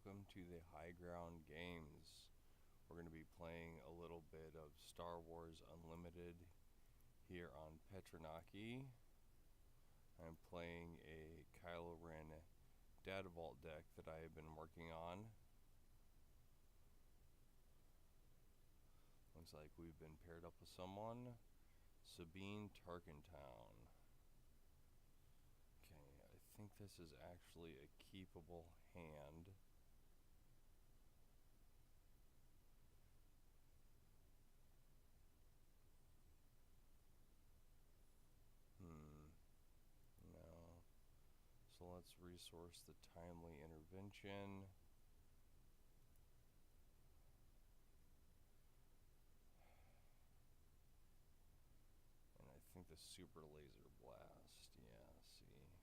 welcome to the High Ground Games. We're going to be playing a little bit of Star Wars Unlimited here on Petranaki. I'm playing a Kylo Ren Data Vault deck that I have been working on. Looks like we've been paired up with someone. Sabine Tarkentown. Okay, I think this is actually a keepable hand. No. So let's resource the Timely Intervention. And I think the Super Laser Blast. Yeah, see.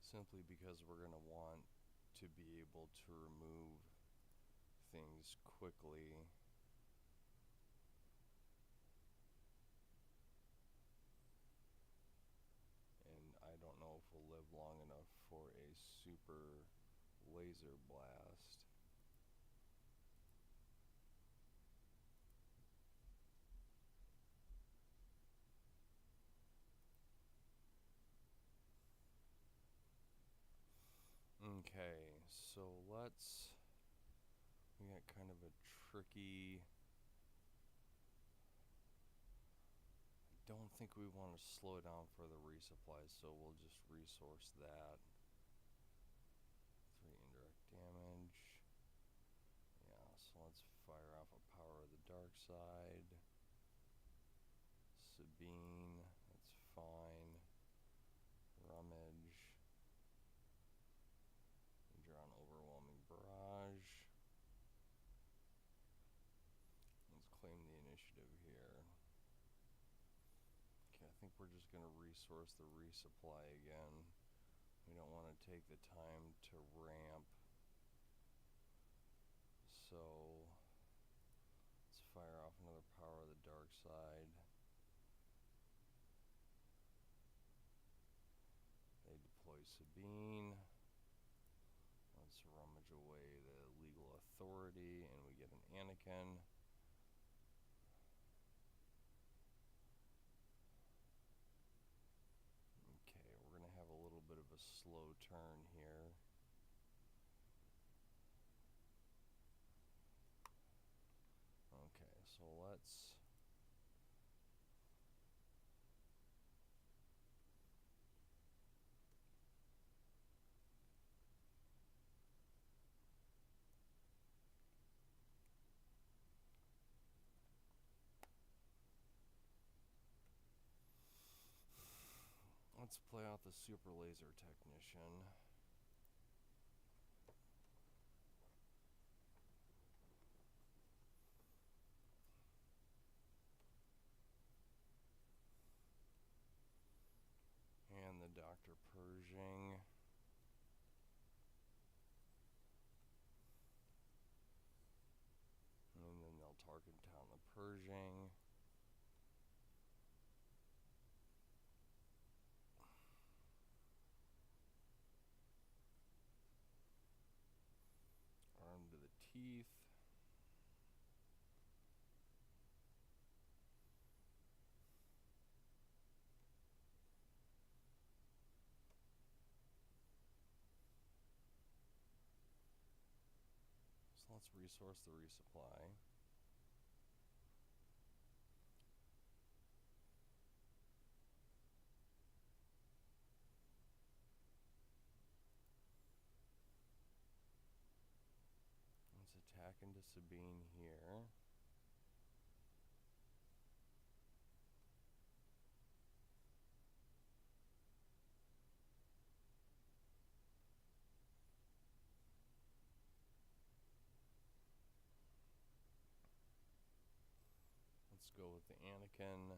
Simply because we're going to want to be able to remove things quickly. And I don't know if we'll live long enough for a Super Laser Blast. Okay, so we got kind of a tricky, I don't think we want to slow down for the resupply, so we'll just resource that. 3 indirect damage. Yeah, so let's fire off a Power of the Dark Side. Sabine, that's fine. Rummage. Draw an Overwhelming Barrage. Let's claim the initiative here. Okay, I think we're just going to resource the resupply again. We don't want to take the time to ramp. So let's fire off another Power of the Dark Side. They deploy Sabine. Let's rummage away the Legal Authority and we get an Anakin. Okay, we're going to have a little bit of a slow turn here. Okay, so let's play out the Super Laser Technician. And the Dr. Pershing. And then they'll Tarkentown the Pershing. Armed to the teeth. So let's resource the resupply. Let's attack into Sabine here. Let's go with the Anakin.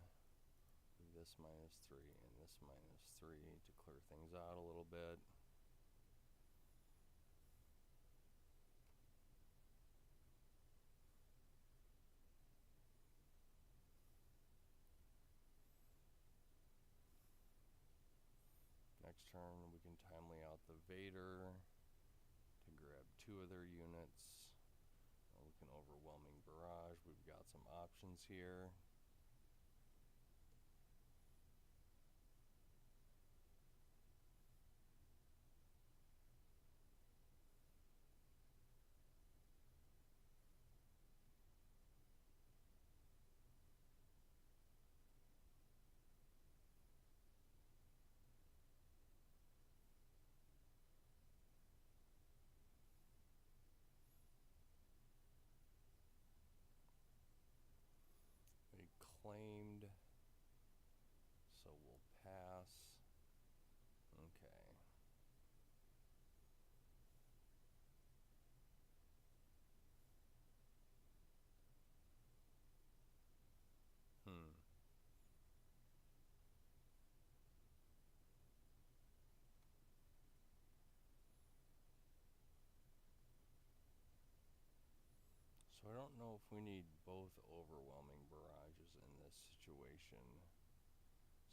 This -3 and this -3 to clear things out a little bit. Next turn we can timely Invader to grab 2 of their units. We can Overwhelming Barrage. We've got some options here. They claimed, so we'll pass. Okay. So I don't know if we need both Overwhelming Barrages in this situation.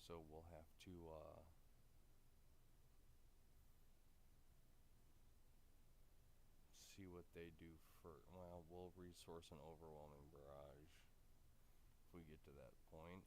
So we'll have to see what they do first. Well, we'll resource an Overwhelming Barrage if we get to that point.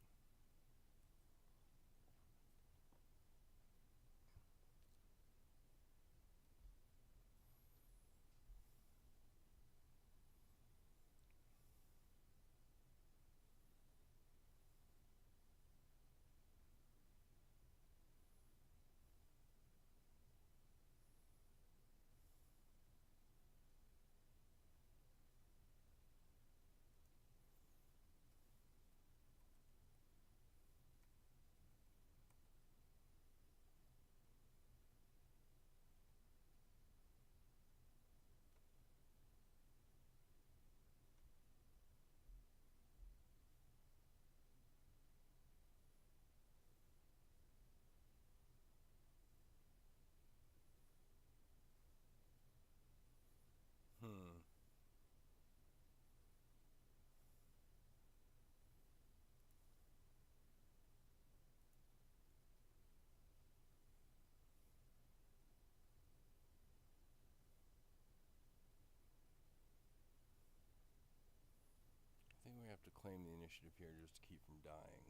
I think we have to claim the initiative here just to keep from dying.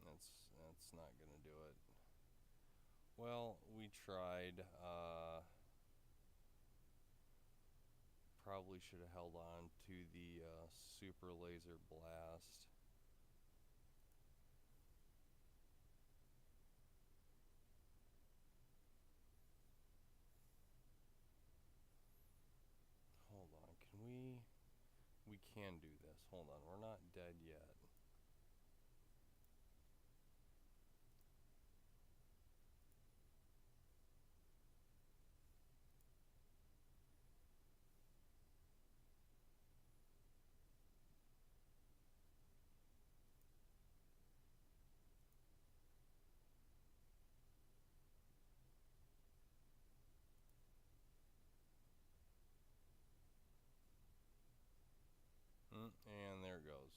That's not gonna do it. Well, we tried. Probably should have held on to the Super Laser Blast. Hold on, can we? We can do this. Hold on, we're not dead yet. And there it goes.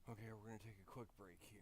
Okay, we're gonna take a quick break here.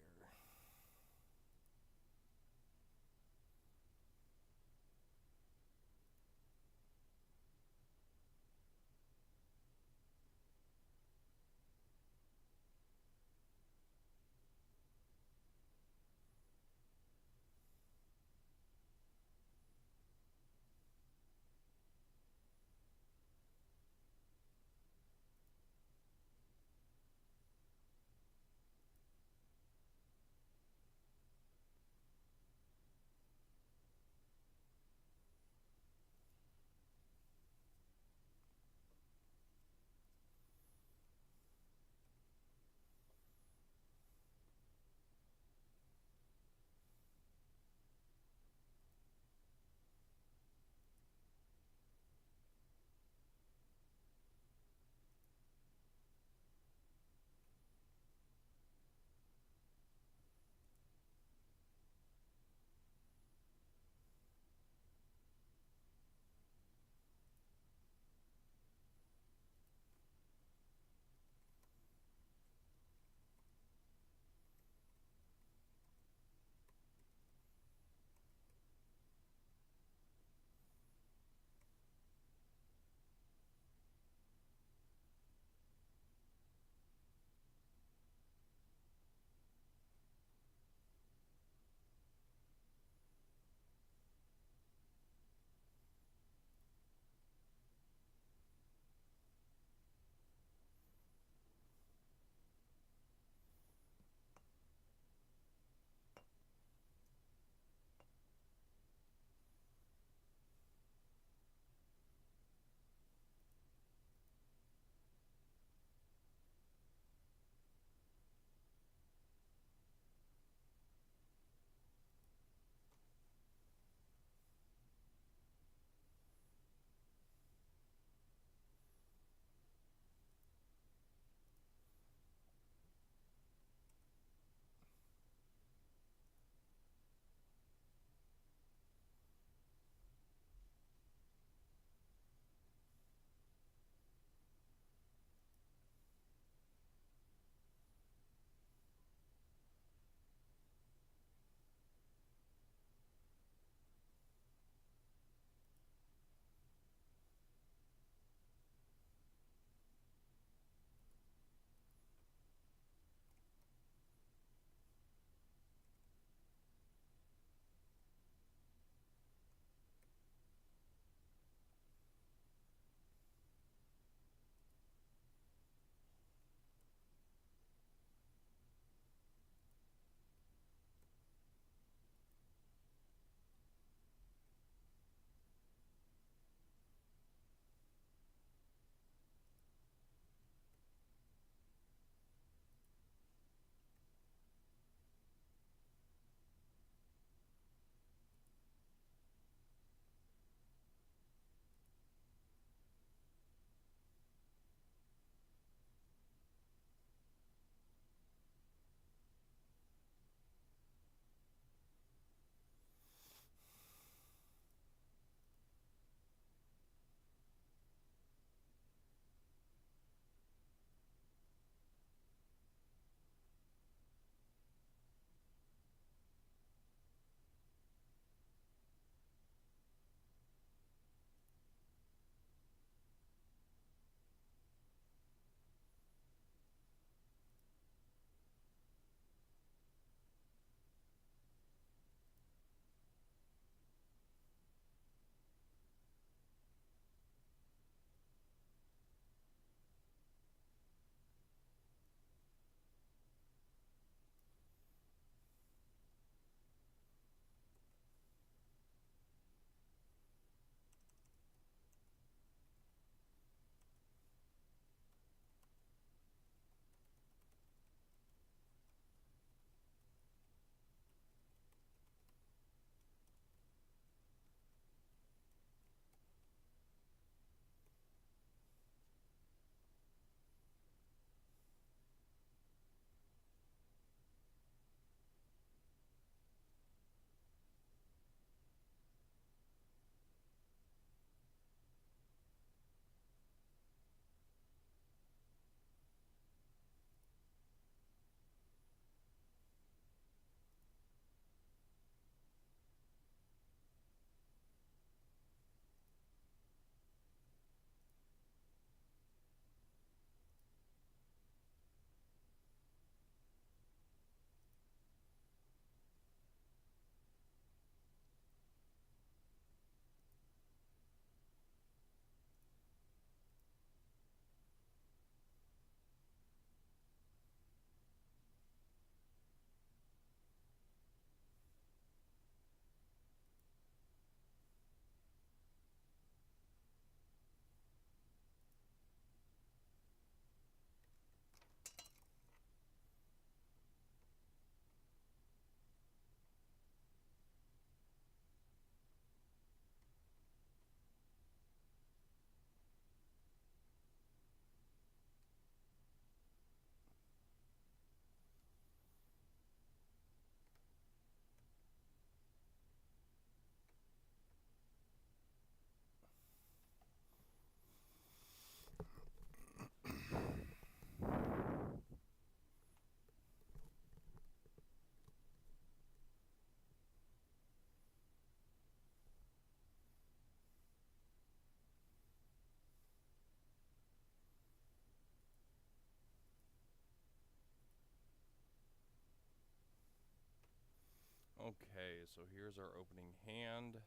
Okay, so here's our opening hand.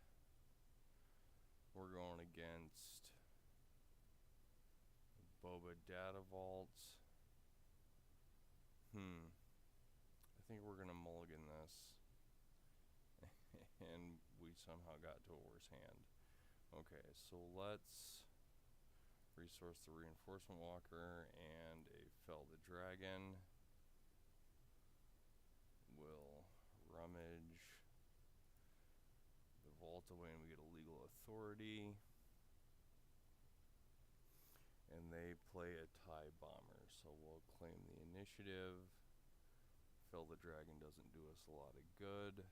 We're going against Boba Data Vault. I think we're gonna mulligan this. And we somehow got to a worse hand. Okay, so let's resource the Reinforcement Walker and a Fell the Dragon. We'll rummage the vault away and we get a Legal Authority. And they play a TIE Bomber, so we'll claim the initiative. Fell the Dragon doesn't do us a lot of good.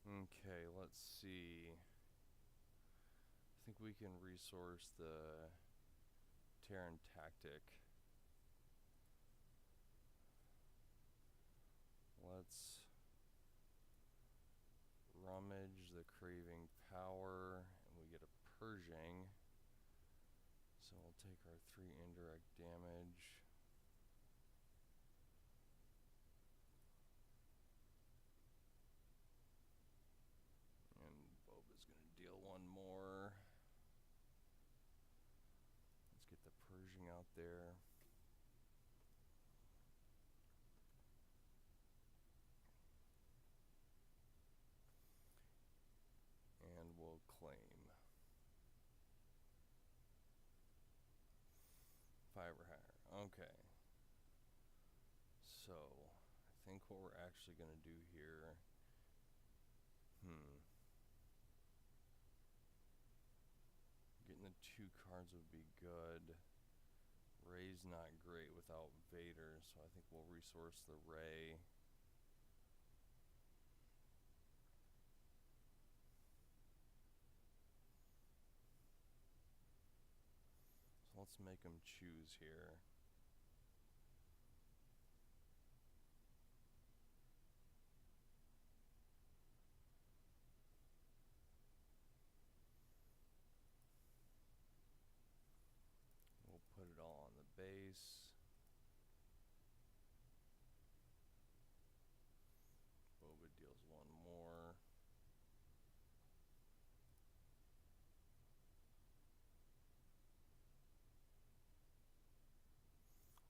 Okay, let's see. I think we can resource the Terran Tactic. Let's rummage the Craving Power, and we get a Purging. So we'll take our 3 indirect damage. And Boba's gonna deal 1 more. Let's get the Purging out there. And we'll claim 5 or higher. Okay. So, I think what we're actually going to do here. Getting the 2 cards would be good. Rey's not great without Vader, so I think we'll resource the Rey. So let's make them choose here. We'll put it all on the base. Boba deals 1 more.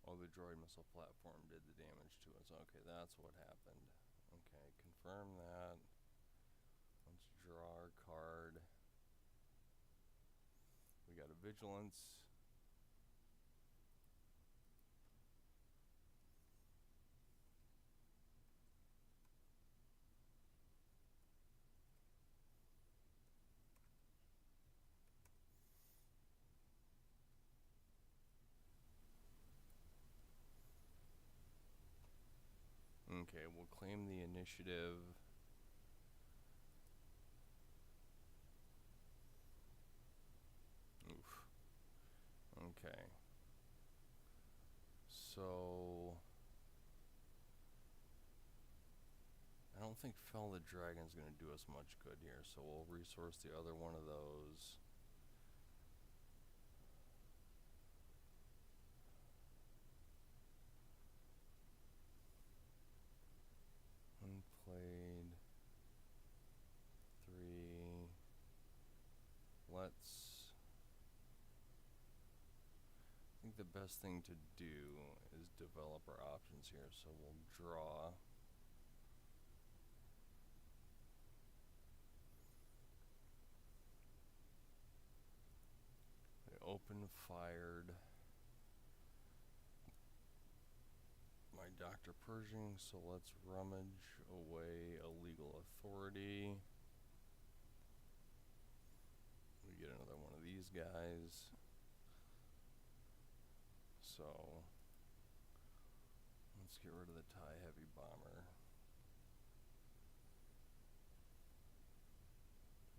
Oh, the droid missile platform did the damage to us. Okay, that's what happened. Okay, confirm that. Let's draw our card. We got a Vigilance. Okay, we'll claim the initiative. Oof. Okay. So I don't think Fell the Dragon's gonna do us much good here, so we'll resource the other one of those. Unplayed 3. Let's. I think the best thing to do is develop our options here, so we'll draw. They open fired my Dr. Purging, so let's rummage away a Legal Authority. We get another one of these guys. So let's get rid of the TIE Heavy Bomber.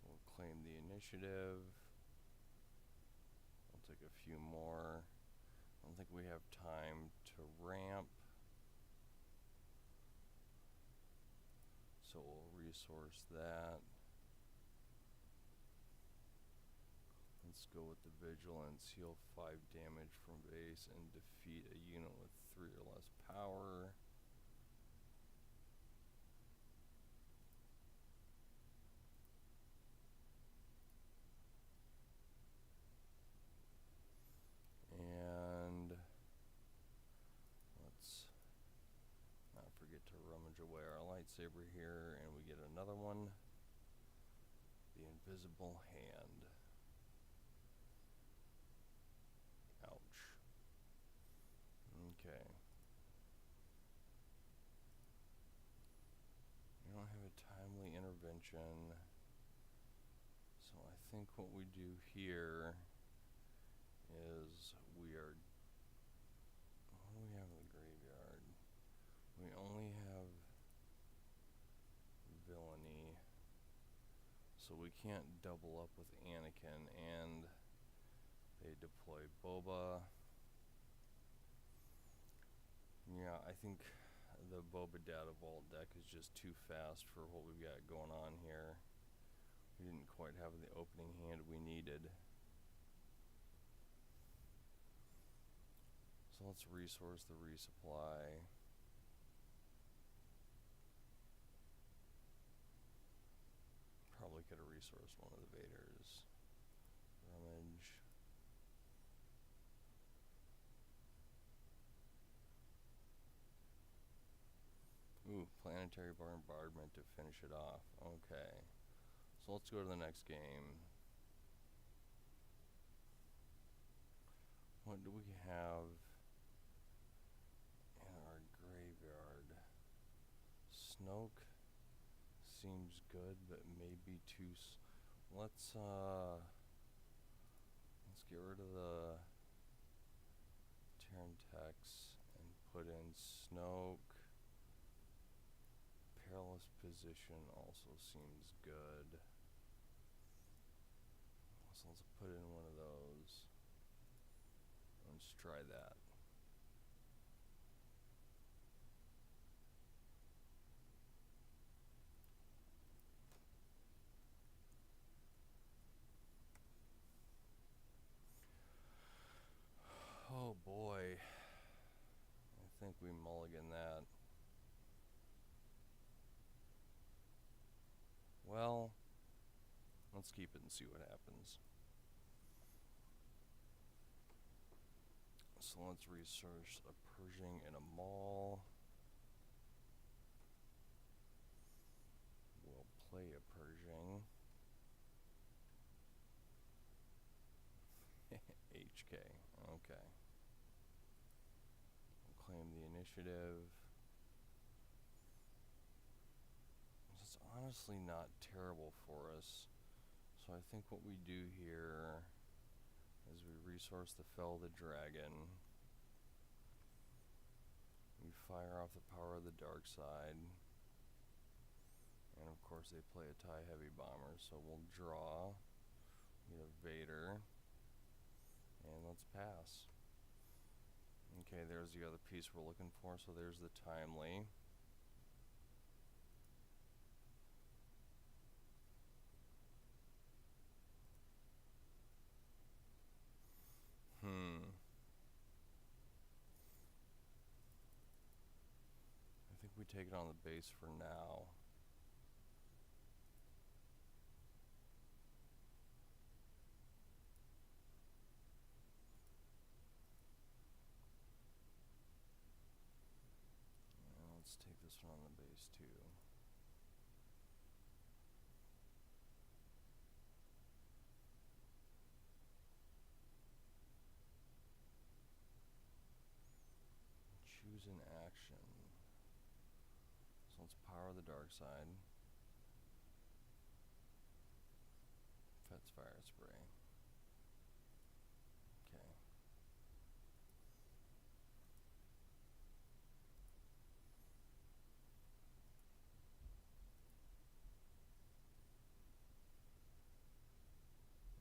We'll claim the initiative. We'll take a few more. I don't think we have time to ramp. So we'll resource that. Let's Let's go with the Vigilance. Heal 5 damage from base and defeat a unit with 3 or less power. And let's not forget to rummage away our lightsaber here, and we get another one. The Invisible Hand. Ouch. Okay. We don't have a timely intervention. So I think what we do here is what do we have in the graveyard? We only have villainy. So we can't double up with Anakin, and they deploy Boba. Yeah, I think the Boba Data Vault deck is just too fast for what we've got going on here. We didn't quite have the opening hand we needed. So let's resource the resupply. Probably could have resourced one of the Vaders. Rummage. Ooh, Planetary Bombardment to finish it off. Okay. So let's go to the next game. What do we have in our graveyard? Snoke seems good, but maybe too. Let's get rid of the Terran Tex and put in Snoke. Perilous Position also seems good. So let's put in one of those. Let's try that. Oh boy. I think we mulligan that. Well, let's keep it and see what happens. So let's research a Pershing and a Maul. We'll play a Pershing. HK, okay. We'll claim the initiative. It's honestly not terrible for us. So I think what we do here is we resource the Fell the Dragon. We fire off the power of the dark side. And of course they play a TIE Heavy Bomber, so we'll draw. Get a Vader. And let's pass. Okay, there's the other piece we're looking for, so there's the timely. I think we take it on the base for now. Let's take this one on the base too. Choose an action. So let's power the dark side. Fet's Fire Spray. Okay.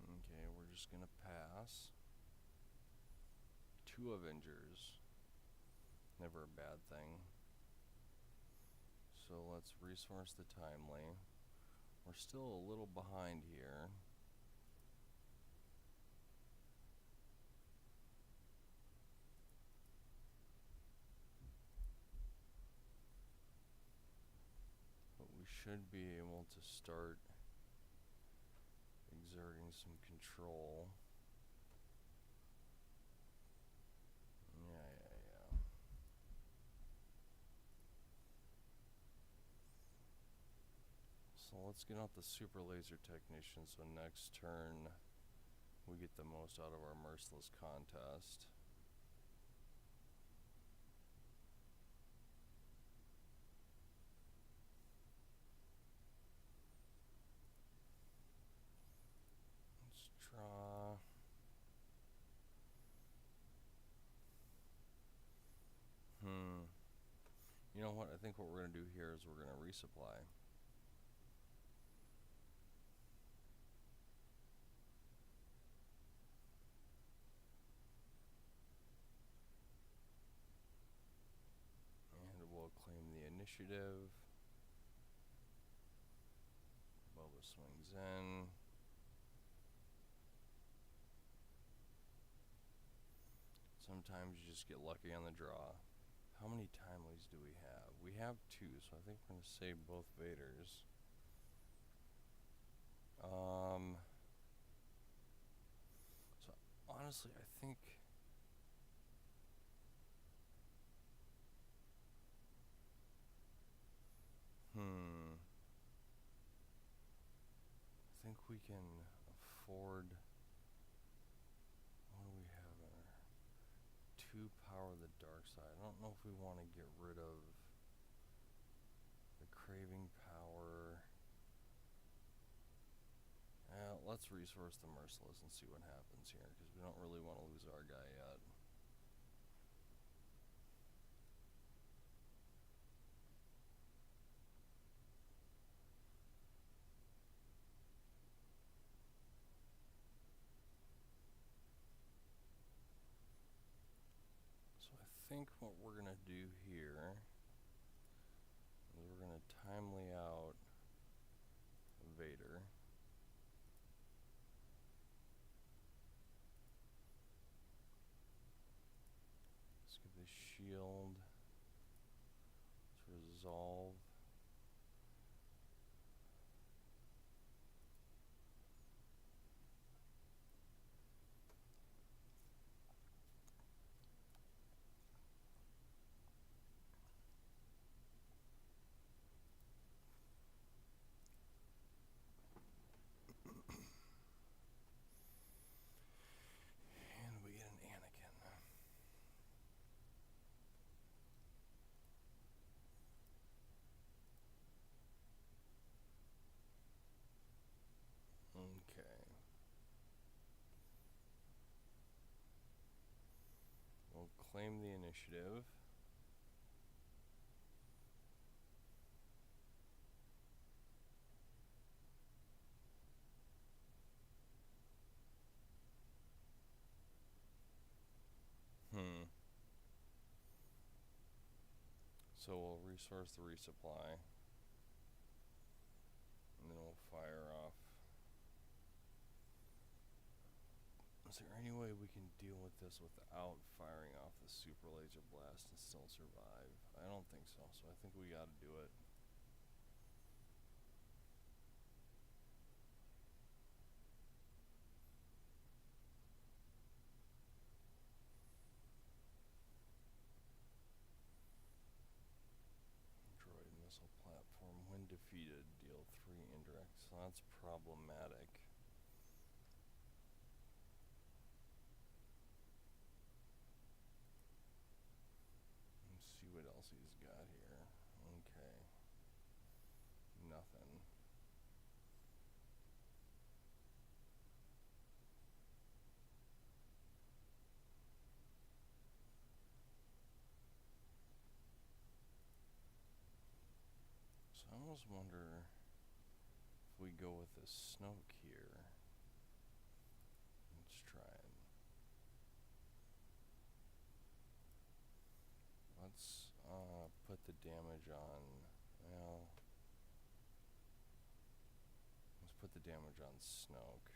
Okay, we're just gonna pass. 2 Avengers. Never a bad thing. So let's resource the timely. We're still a little behind here. should be able to start exerting some control. Yeah. So let's get out the Super Laser Technician so next turn we get the most out of our Merciless Contest. Let's draw. You know what? I think what we're going to do here is we're going to resupply. And we'll claim the initiative. Boba swings in. Sometimes you just get lucky on the draw. How many timelies do we have? We have 2, so I think we're going to save both Vaders. So honestly, I think we can afford. What do we have in our 2 power the dark side? I don't know if we want to get rid of the craving power. Let's resource the Merciless and see what happens here, because we don't really want to lose our guy yet. So I think what we're going to do here is we're going to timely out Vader. Let's give the shield. Let's resolve. And we get an Anakin. Okay. We'll claim the initiative. So we'll resource the resupply. And then we'll fire off. Is there any way we can deal with this without firing off the Super Laser Blast and still survive? I don't think so, so I think we gotta do it. Droid missile platform. When defeated, deal 3 indirect. So that's problematic. Let's see what else he's got here. Okay. Nothing. So I almost wonder if we go with this Snoke here. Let's try it. Let's put the damage on. Well, let's put the damage on Snoke.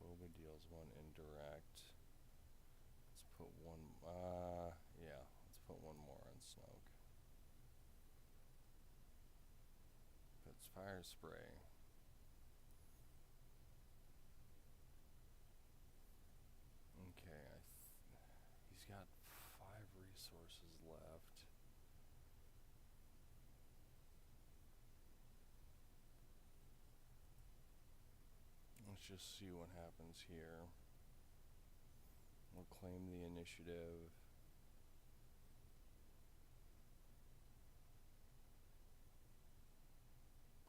Boba deals 1 indirect. Let's put 1 fire spray. Okay, he's got 5 resources left. Let's just see what happens here. We'll claim the initiative.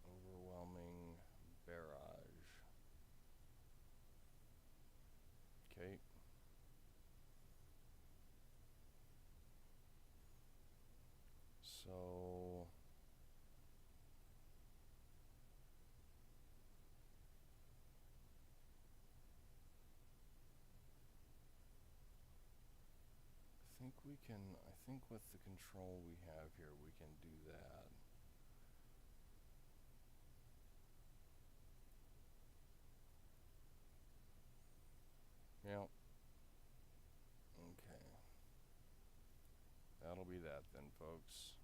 Overwhelming barrage. Okay. So I think with the control we have here, we can do that. Yep. Okay. That'll be that then, folks.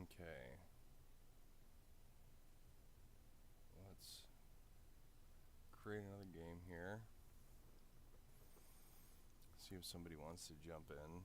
Okay. Let's create another game here. See if somebody wants to jump in.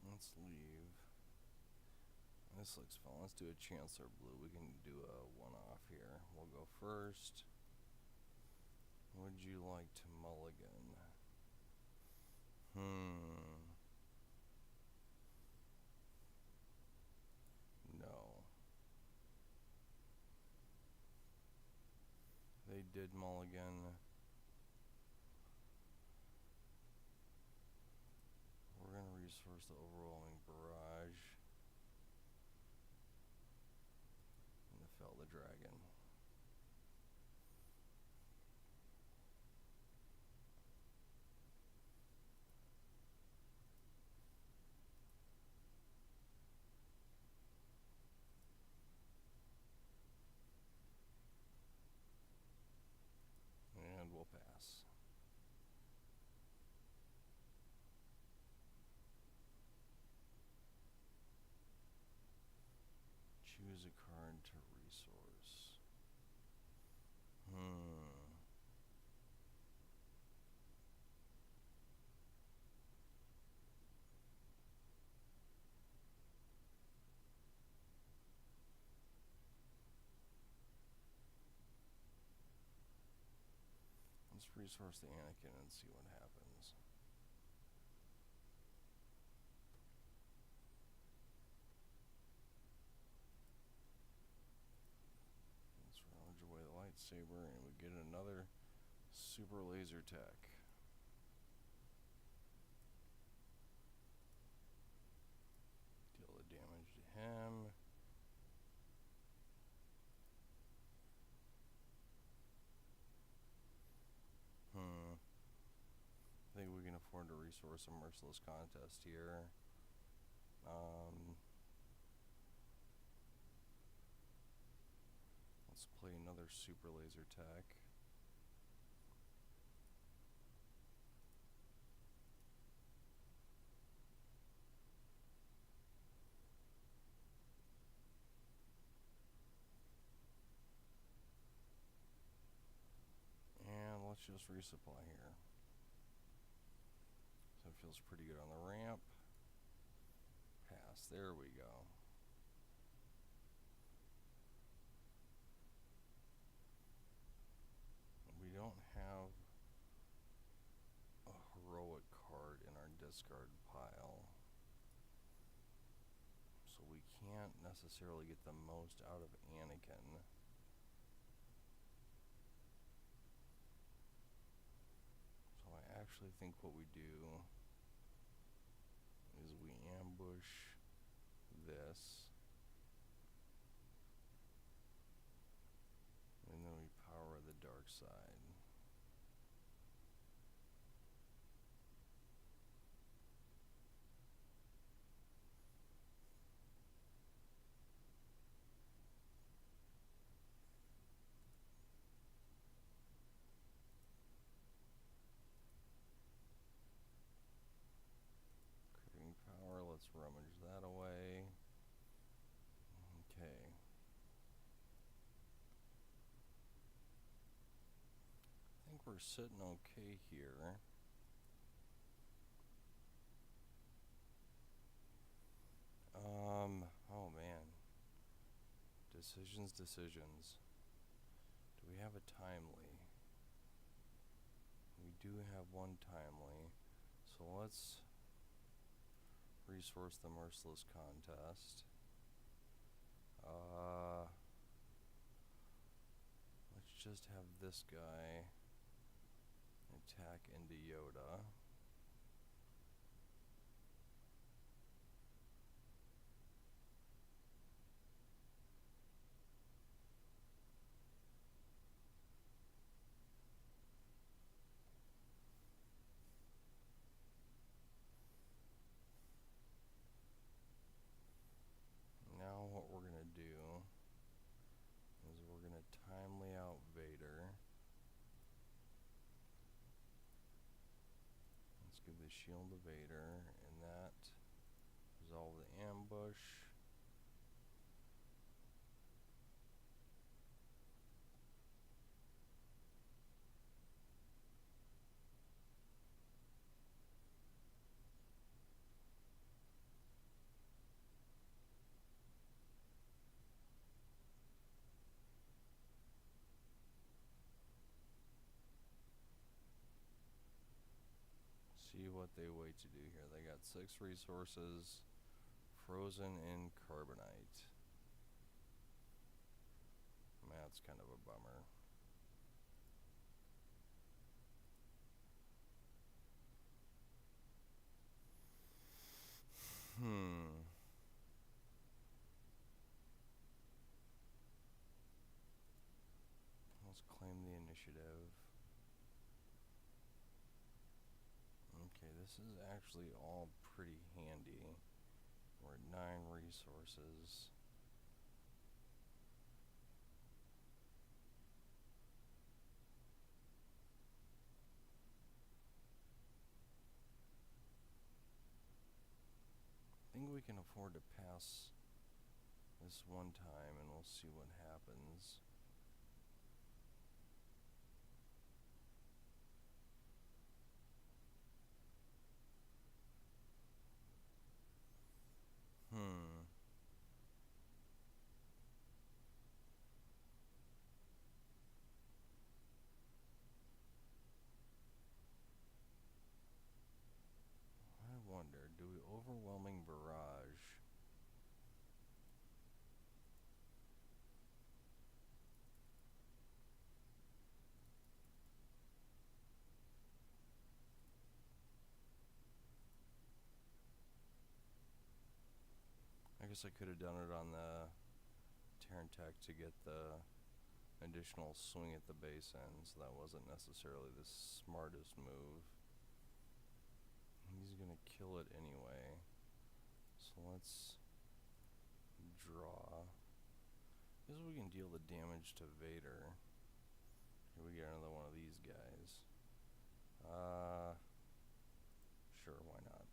Let's leave. This looks fun. Let's do a Chancellor Blue. We can do a one-off here. We'll go first. Would you like to mulligan? No. They did mulligan. We're going to resource the overwhelming barrage. And to fell the dragon. And we'll pass. Choose a card to resource. Let's resource the Anakin and see what happens. Let's ravage away the lightsaber and we get another super laser tech. Deal the damage to him. I think we can afford to resource a merciless contest here. Let's play another super laser tech. And let's just resupply here. So it feels pretty good on the ramp. Pass. There we go. We don't have a heroic card in our discard pile. can't necessarily get the most out of Anakin. So I actually think what we do is we ambush this, and then we power the dark side. Creating power, let's rummage that away. Okay. I think we're sitting okay here. Oh man. Decisions. Do we have a timely? We do have one timely. So let's resource the Merciless Contest. Let's just have this guy attack into Yoda. Now what we're going to do is we're going to timely out Vader. Let's give the shield to Vader, and that resolve the ambush. See what they wait to do here. They got 6 resources frozen in carbonite. That's kind of a bummer. Let's claim the initiative. Okay, this is actually all pretty handy. We're at 9 resources. I think we can afford to pass this one time, and we'll see what happens. I wonder, do we overwhelming barrage? I guess I could have done it on the Terran Tech to get the additional swing at the base end, so that wasn't necessarily the smartest move. He's gonna kill it anyway, so let's draw. This is we can deal the damage to Vader. Here we get another one of these guys. Sure, why not?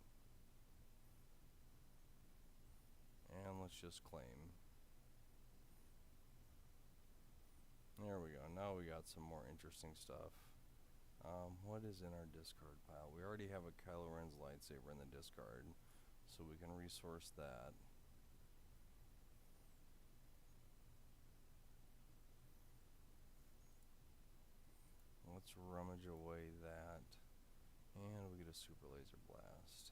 And let's just claim. There we go. Now we got some more interesting stuff. What is in our discard pile? We already have a Kylo Ren's lightsaber in the discard, so we can resource that. Let's rummage away that, and we get a super laser blast.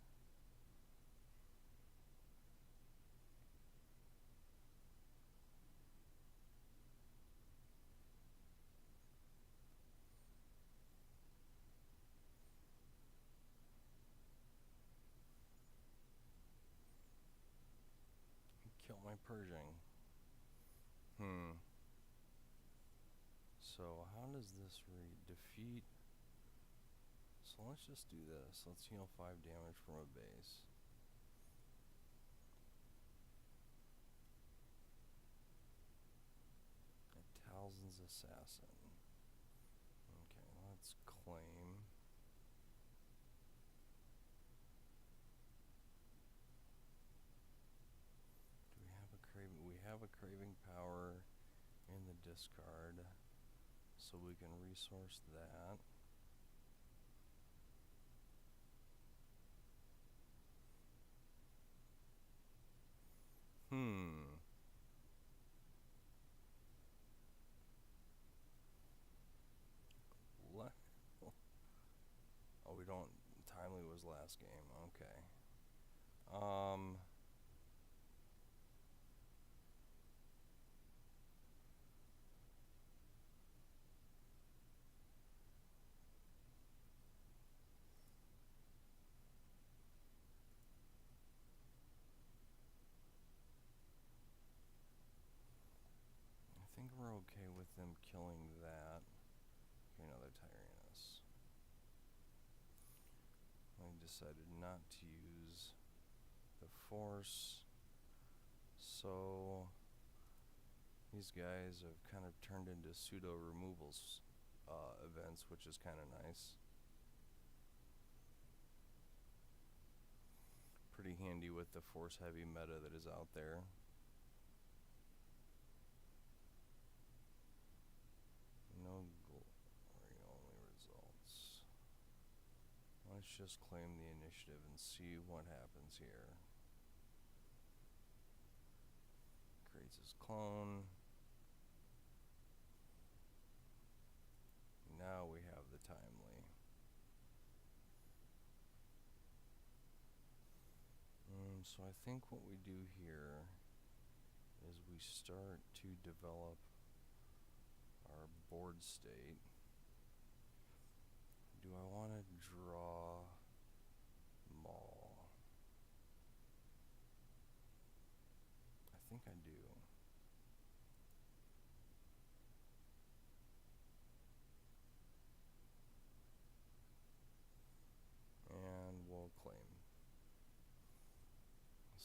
purging. So how does this read? Defeat. So let's just do this. Let's heal 5 damage from a base. A Talzin's Assassin. Okay, let's claim. Do we have a craving? We have a craving power in the discard, so we can resource that. Oh, we don't. Timely was last game. Okay. I think we're okay with them killing that. Okay, another Tyrannus. I decided not to use the force, so these guys have kind of turned into pseudo removals events, which is kind of nice. Pretty handy with the force heavy meta that is out there. No glory only results. Let's just claim the initiative and see what happens here. Creates his clone. Now we have the timely. So I think what we do here is we start to develop our board state. Do I want to draw Maul? I think I do. And we'll claim.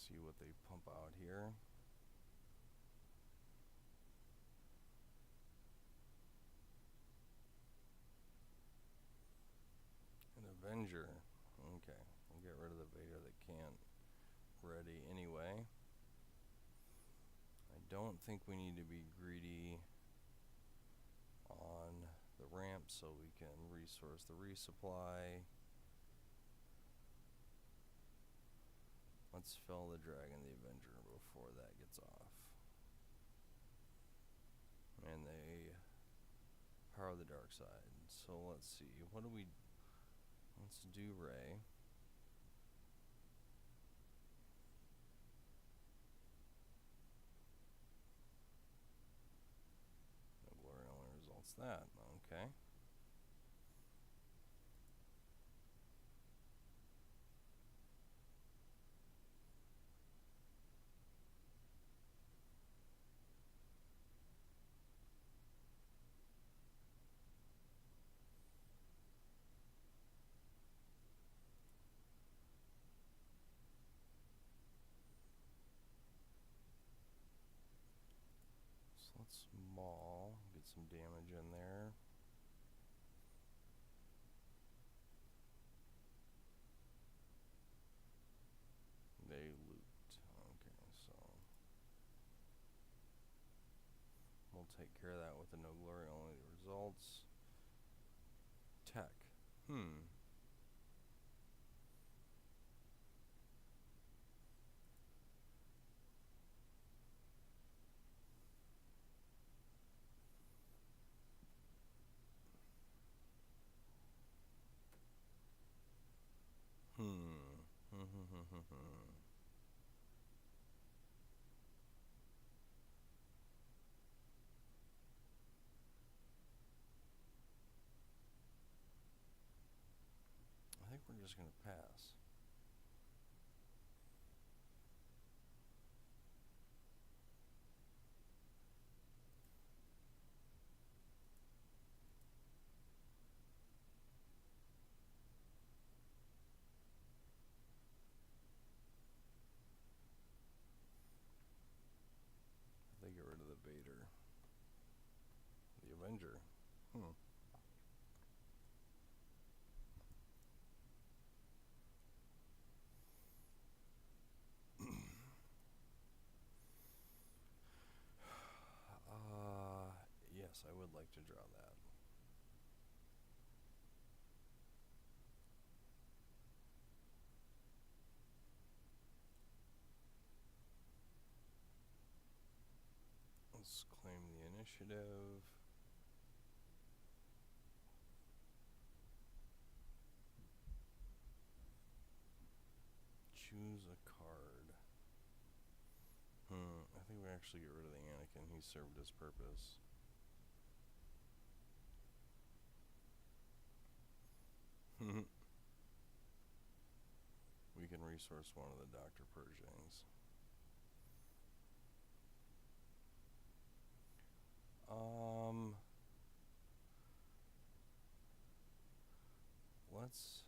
See what they pump out here. An Avenger. Okay, we'll get rid of the Vader that can't ready anyway. I don't think we need to be greedy on the ramp, so we can resource the resupply. Let's fell the dragon, the Avenger, before that gets off. And they power the dark side. So let's see, what do we... Let's do Rey. No glory only results that, okay. Let's maul, get some damage in there. They looped. Okay, so we'll take care of that with the no glory only results. Tech. I think we're just going to pass. Avenger. Yes, I would like to draw that. Let's claim the initiative. Choose a card. I think we actually get rid of the Anakin. He served his purpose. We can resource one of the Dr. Pershings. Let's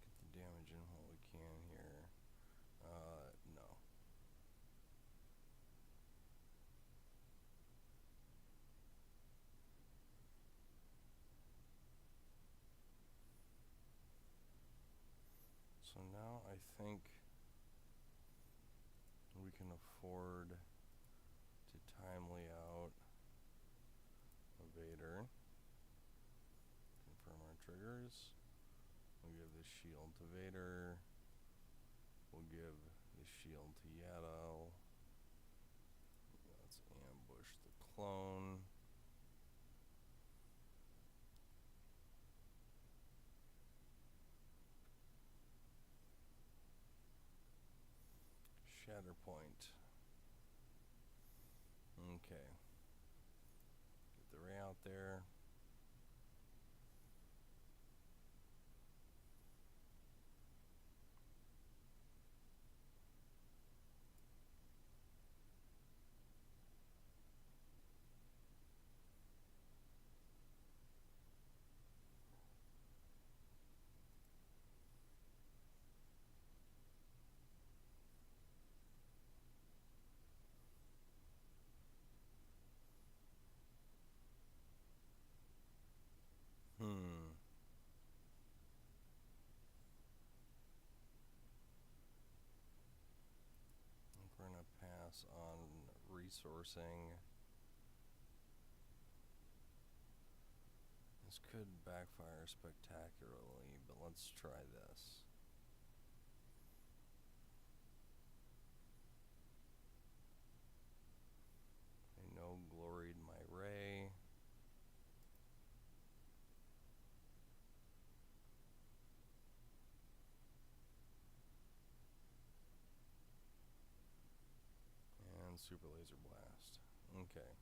get the damage in while we can here. No. So now I think we can afford to timely out a Vader. Confirm our triggers. We'll give the shield to Vader. We'll give the shield to Yaddle. Let's ambush the clone. Shatterpoint. Okay. Get the ray out there. We're going to pass on resourcing. This could backfire spectacularly, but let's try this. I no gloried my ray. And super laser blast. Okay.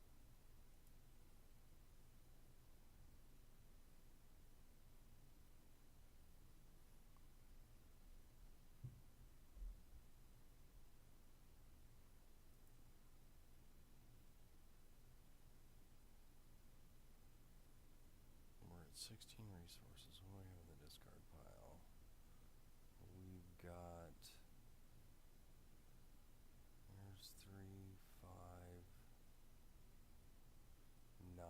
We're at 16 resources. What do we have in the discard pile? We've got... There's 3, 5, 9.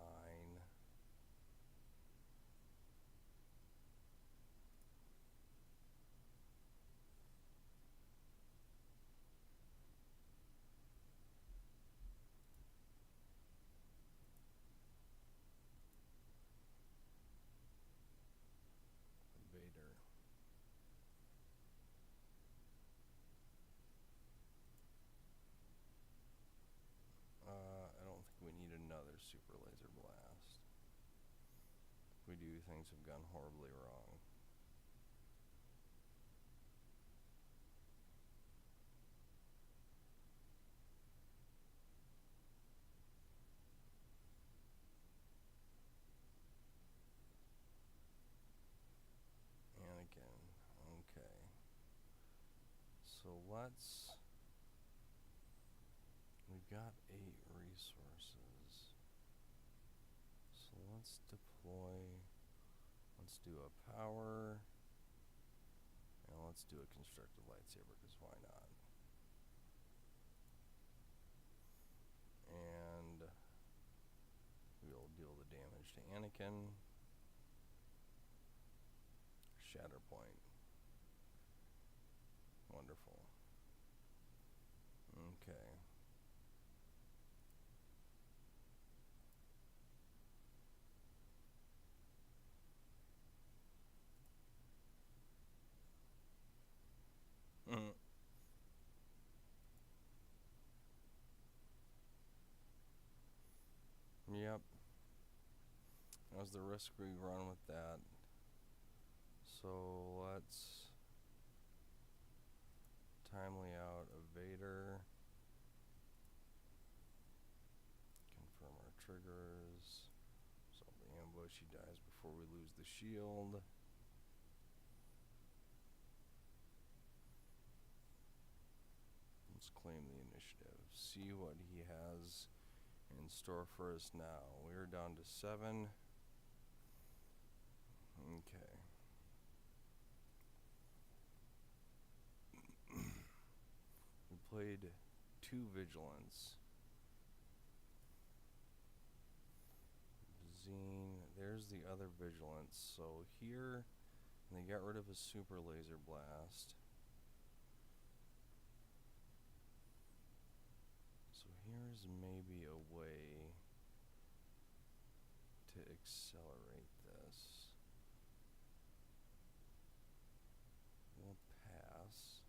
Vader. I don't think we need another super laser blast. We do, things have gone horribly wrong. Anakin. Okay. So let's... We've got 8 resources. So let's deploy... Let's do a power... And let's do a constructive lightsaber, because why not? Anakin. Shatterpoint. Wonderful. Okay. Mm. Yep. That was the risk we run with that. So let's timely out a Vader. Confirm our triggers. Solve the ambush. He dies before we lose the shield. Let's claim the initiative. See what he has in store for us now. We're down to 7. Okay. We played 2 Vigilance. Zine. There's the other Vigilance. So here, they got rid of a Super Laser Blast. So here's maybe a way to accelerate this. We'll pass.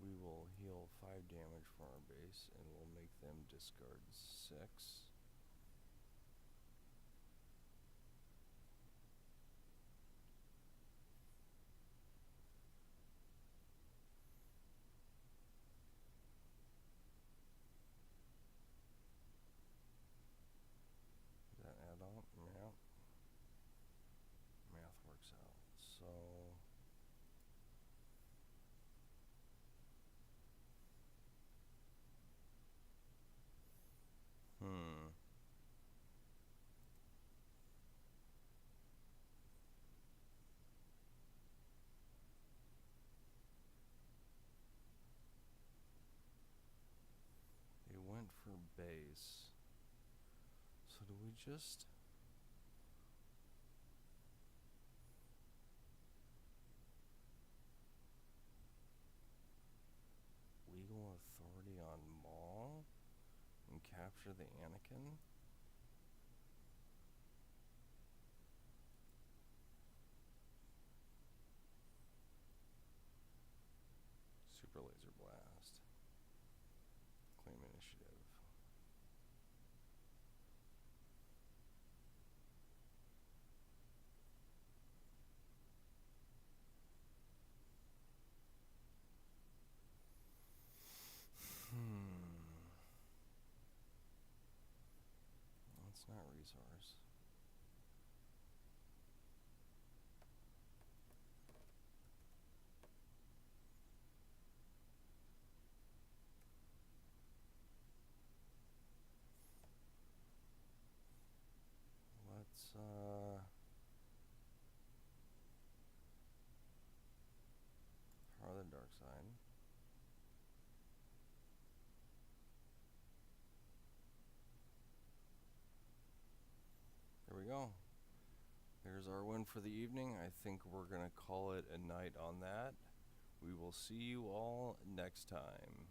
We will heal 5 damage from our base, and we'll make them discard 6. Does that add up? Yeah. Math works out. So they went for base. So do we just legal authority on Maul and capture the Anakin? Super Laser Blast. Claim initiative. That's not resource. Let's power the dark side. There we go. There's our win for the evening. I think we're going to call it a night on that. We will see you all next time.